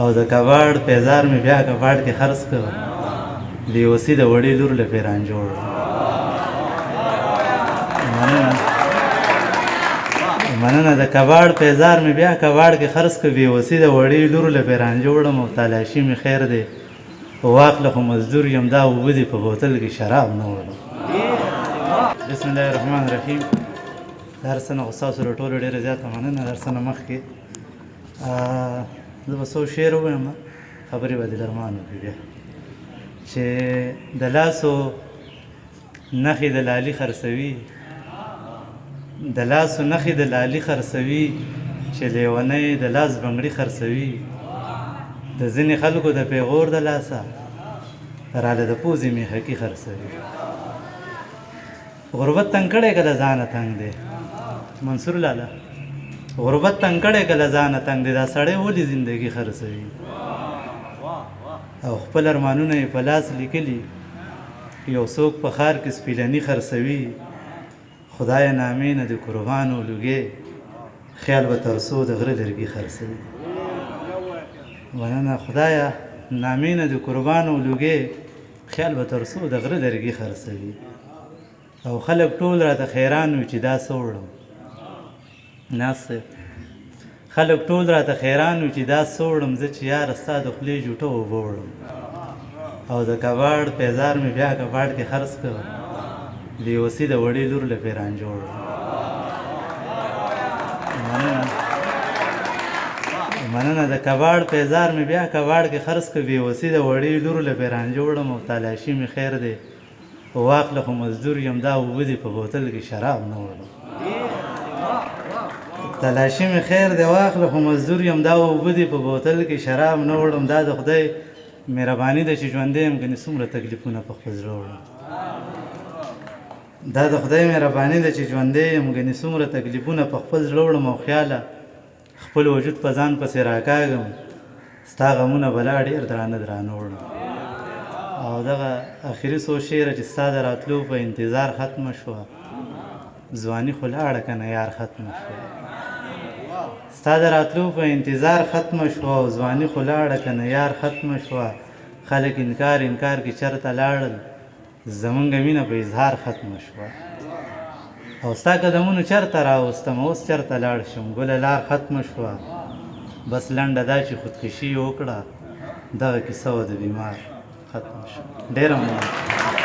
او د کباړ پیزار مې بیا کباړ کې خرڅ کړ د اوسي د وړې لور له پیران جوړ مننه د کباړ پیزار مې بیا کباړ کې خرڅ کړ د اوسي د وړې لور له پیران جوړم او تلاشي مې خیر دی واخله خو مزدور یم دا اوبه دي په بوتل کې شراب نه وړم بسم الله الرحمن الرحیم د هر څه نه خو ستاسو له ټولو ډېره زیاته مننه د هر څه نه مخکې زه به څو شعر ووایم خبرې به د درمان وکړي بیا چې د لاسو نښې د لالي خرڅوي د لاسو نښې د لالي خرڅوي چې لیونی د لاس بنګړي خرڅوي د ځینې خلکو د پیغور د لاسه راله د پوزې میخکي خرڅوي غربت تنګ کړی که د ځانه تنګ دی منصور لاله غربت تنګ کړی که له ځانه تنګ دی دا سړی ولې زندګي خرڅوي او خپل ارمانونه یې په لاس لیکلي یو څوک په ښار کې سپیلني خرڅوي خدایه نامې نه د قربانو لوګې خیال به تر څو د غره لرګي خرڅوي مننه خدایه نامې نه د قربانو لوګې خیال به تر څو د غره لرګي خرڅوي او خلک ټول راته حیران وي چې دا څه وړم ناست خلک ټول راته حیران وي چې دا څه وړم زه چې یاره ستا د خولې جوټه اوبه وړم او د کباړ پیزار مې بیا کباړ کې خرڅ کړ د اوسي د وړې لور له پیران جوړ مننه د کباړ پیزار مې بیا کباړ کې خرڅ کړ د اوسي د وړې لور له پیران جوړم او تلاشي مې خیر دی واخله خو مزدور یم دا اوبه دي په بوتل کې شراب نه وړم تلاشي مې خیر دی واخله خو مزدور یم دا اوبه دي په بوتل کې شراب نه وړم دا د خدای مهرباني ده چې ژوندی یم ګنې څومره تکلیفونه په خپل زړه وړم دا د خدای مهرباني ده چې ژوندی یم ګنې څومره تکلیفونه په خپل زړه وړم او خیاله خپل وجود په ځان پسې راکاږم ستا غمونه به لا ډېر درانه درانه وړم او دغه اخري څو شعره چې ستا د راتلو په انتظار ختمه شوه ځواني خو لاړه که نه یار ختمه شوه ستا د راتلو په انتظار ختمه شوه او ځواني خو لاړه که نه یار ختمه شوه خلک انکار کې چرته لاړل زمونږ مینه په اظهار ختمه شوه او ستا قدمونو چرته راوستم اوس چرته لاړ شم ګله لار ختمه شوه بس لنډه دا چې خودکشي وکړه دغه کیسه وه د بیمار ختمه شوه ډېره مننه